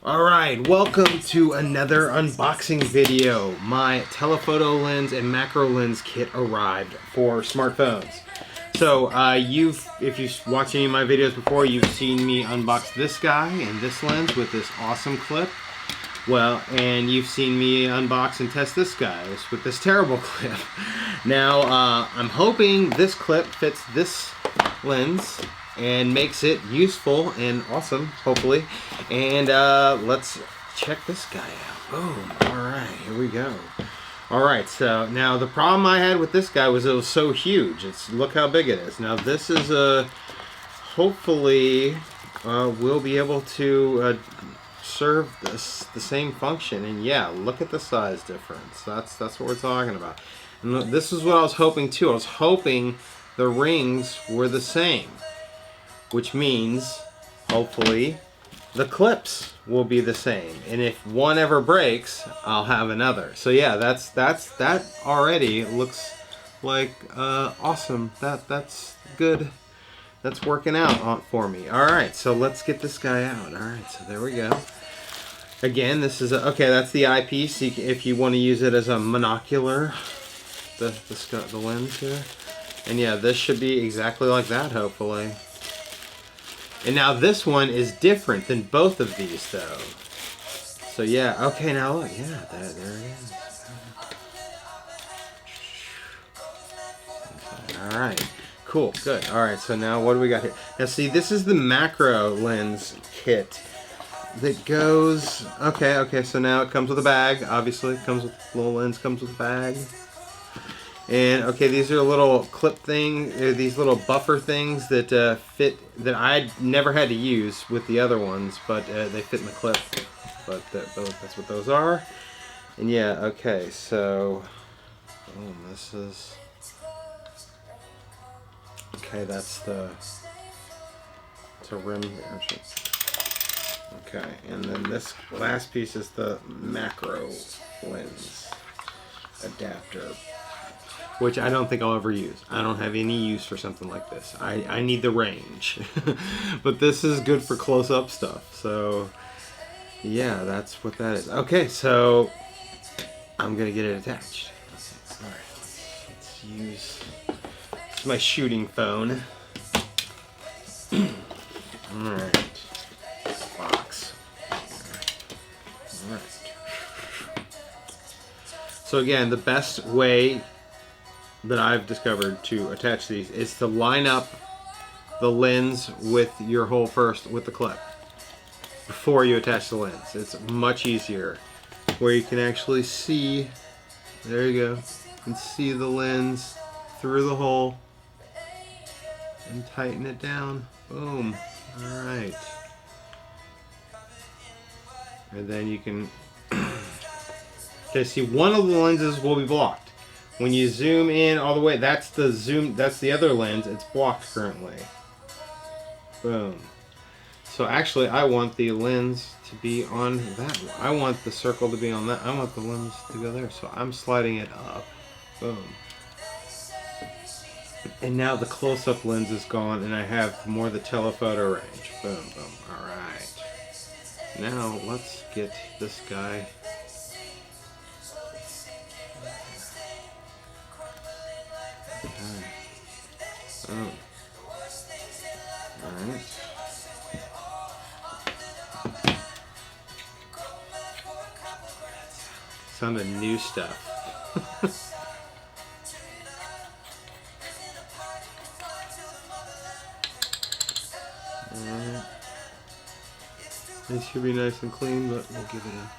Alright, welcome to another unboxing video. My telephoto lens and macro lens kit arrived for smartphones. So, if you've watched any of my videos before, you've seen me unbox this guy and this lens with this awesome clip. Well, and you've seen me unbox and test this guy with this terrible clip. Now, I'm hoping this clip fits this lens and makes it useful and awesome, hopefully. And let's check this guy out. Boom. Alright, here we go. Alright, so now the problem I had with this guy was it was so huge. Look how big it is. Now this is hopefully we'll be able to serve the same function. And yeah, look at the size difference. That's what we're talking about. And this is what I was hoping too. I was hoping the rings were the same, which means hopefully the clips will be the same, and if one ever breaks, I'll have another. So yeah, that already looks like awesome. That's good. That's working out for me. All right, so let's get this guy out. All right, so there we go. Again, this is okay. That's the eyepiece. If you want to use it as a monocular, the lens here, and yeah, this should be exactly like that, hopefully. And now this one is different than both of these, though. So yeah, okay, now look, yeah, there it is. All right, cool, good. All right, so now what do we got here? Now see, this is the macro lens kit that goes. Okay, so now it comes with a bag. Obviously, it comes with a little lens, comes with a bag. And okay, these are little clip these little buffer things that fit, that I never had to use with the other ones, but they fit in the clip. But that's what those are. And yeah, okay, so this is okay. It's a rim here. Okay, and then this last piece is the macro lens adapter, which I don't think I'll ever use. I don't have any use for something like this. I need the range. But this is good for close-up stuff. So, yeah, that's what that is. Okay, so I'm going to get it attached. All right, let's use my shooting phone. All right. Box. All right. So again, the best way that I've discovered to attach these is to line up the lens with your hole first with the clip before you attach the lens. It's much easier, where you can actually see, there you go, you can see the lens through the hole and tighten it down. Boom. Alright. And then you can okay, see, one of the lenses will be blocked. When you zoom in all the way, that's the other lens. It's blocked currently. Boom. So actually, I want the lens to be on that one. I want the circle to be on that. I want the lens to go there. So I'm sliding it up. Boom. And now the close-up lens is gone, and I have more of the telephoto range. Boom, boom. All right. Now let's get this guy. Oh. Alright. Sound of new stuff. Alright. This should be nice and clean, but we'll give it a.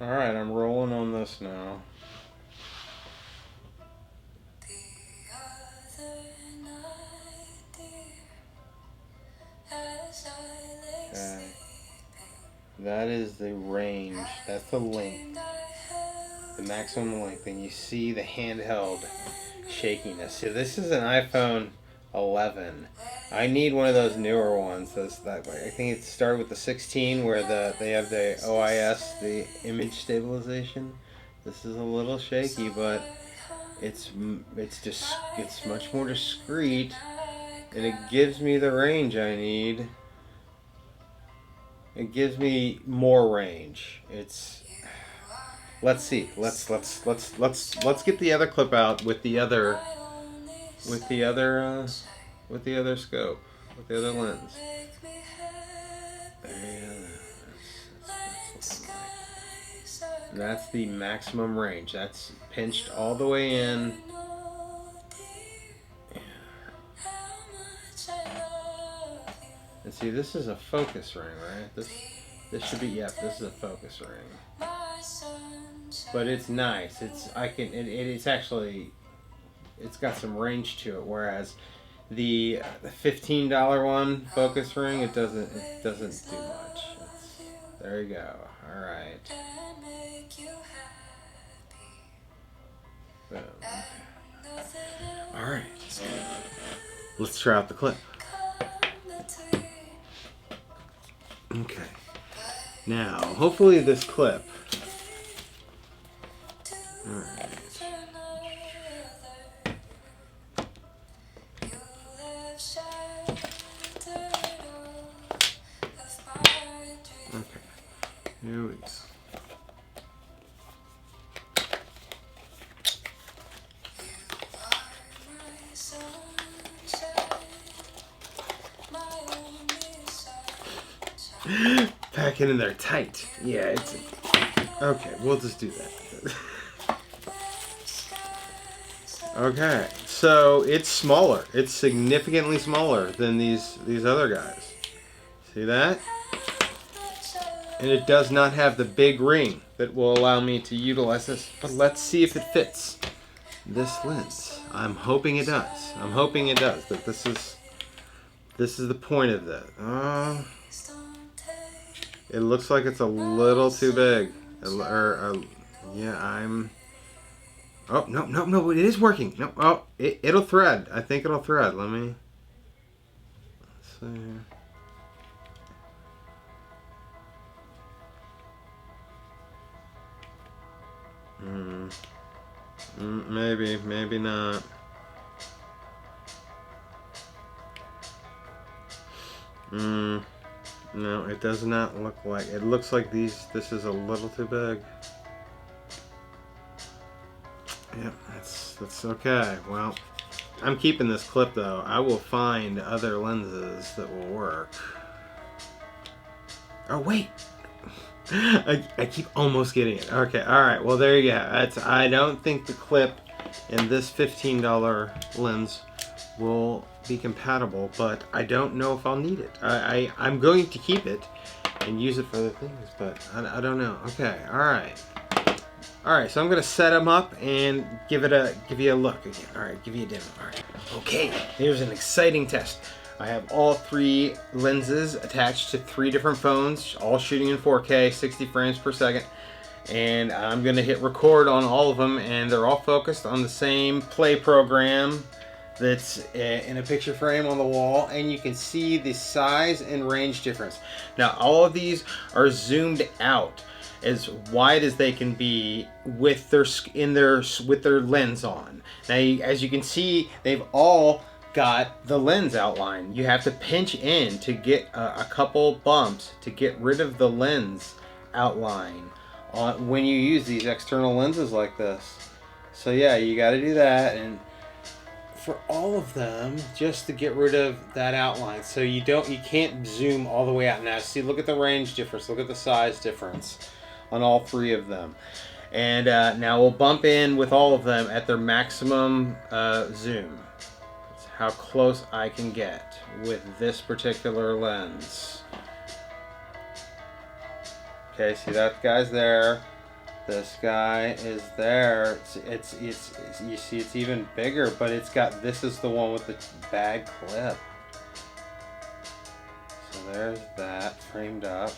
Alright, I'm rolling on this now. Okay. That is the range. That's the length. The maximum length. And you see the handheld shakiness. See, this is an iPhone 11. I need one of those newer ones. I think it started with the 16 where they have the OIS, the image stabilization. This is a little shaky, but it's much more discreet, and it gives me the range I need. It gives me more range. Let's see. Let's get the other clip out with the other scope, with the other lens. That's the maximum range. That's pinched all the way in. And see, this is a focus ring, right? This should be, this is a focus ring. But it's nice. It's actually, it's got some range to it. Whereas the $15 one focus ring, it doesn't do much. There you go. All right. Boom. All right. Let's try out the clip. Okay. Now, hopefully this clip. All right. Okay. Here we go. Pack it in there tight. Yeah, it's okay. We'll just do that. Okay, so it's smaller. It's significantly smaller than these other guys. See that? And it does not have the big ring that will allow me to utilize this. But let's see if it fits this lens. I'm hoping it does. I'm hoping it does. That this is the point of that. It looks like it's a little too big. Yeah, oh, no, it is working. No, oh, it'll thread. I think it'll thread. Let's see. Maybe not. No, it does not look like. It looks like this is a little too big. Yep, that's okay. Well, I'm keeping this clip though. I will find other lenses that will work. Oh wait, I keep almost getting it. Okay, all right. Well, there you go. I don't think the clip and this $15 lens will be compatible, but I don't know if I'll need it. I'm going to keep it and use it for other things, but I don't know. Okay, all right. All right, so I'm gonna set them up and give you a look again. All right, give you a demo. All right. Okay, here's an exciting test. I have all 3 lenses attached to 3 different phones, all shooting in 4K, 60 frames per second. And I'm gonna hit record on all of them, and they're all focused on the same play program that's in a picture frame on the wall, and you can see the size and range difference. Now, all of these are zoomed out as wide as they can be with their lens on. Now, as you can see, they've all got the lens outline. You have to pinch in to get a couple bumps to get rid of the lens outline when you use these external lenses like this. So yeah, you got to do that, and for all of them, just to get rid of that outline, so you can't zoom all the way out. Now, see, look at the range difference, look at the size difference on all 3 of them. And now we'll bump in with all of them at their maximum zoom. That's how close I can get with this particular lens. Okay, see that guy's there. This guy is there. It's you see it's even bigger, but it's got, this is the one with the bag clip. So there's that framed up.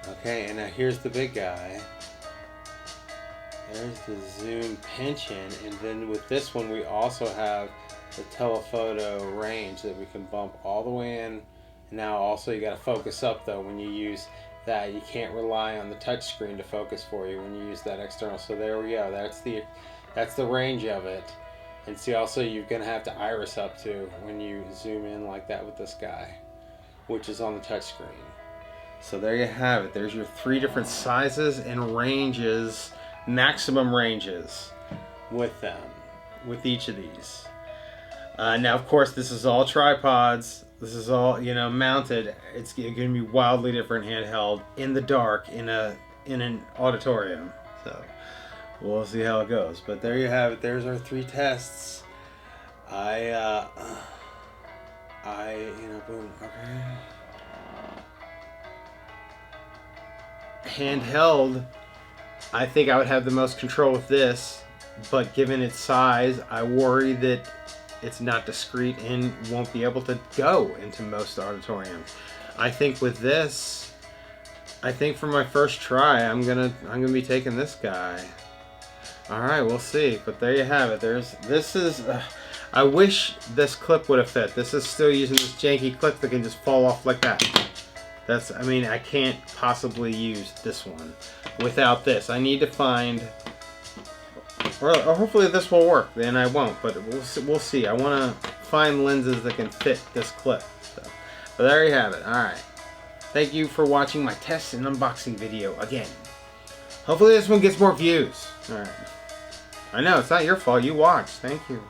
Okay, and now here's the big guy. There's the zoom pinch in, and then with this one we also have the telephoto range that we can bump all the way in. Now also you got to focus up though when you use that. You can't rely on the touch screen to focus for you when you use that external. So there we go. That's the range of it. And see, also you're gonna have to iris up too when you zoom in like that with this guy, which is on the touch screen. So there you have it. There's your 3 different sizes and ranges, maximum ranges with them, with each of these. Now, of course, this is all tripods. This is all, you know, mounted. It's going to be wildly different handheld in the dark in an auditorium. So we'll see how it goes. But there you have it. There's our 3 tests. Boom. Okay. Handheld, I think I would have the most control with this, but given its size, I worry that it's not discreet and won't be able to go into most auditoriums. I think with this, I think for my first try, I'm gonna be taking this guy. All right, we'll see. But there you have it. This is. I wish this clip would have fit. This is still using this janky clip that can just fall off like that. I mean, I can't possibly use this one without this. I need to find, or hopefully this will work, then I won't, but we'll see. I want to find lenses that can fit this clip. So, but there you have it. Alright. Thank you for watching my test and unboxing video again. Hopefully this one gets more views. Alright. I know, it's not your fault. You watched. Thank you.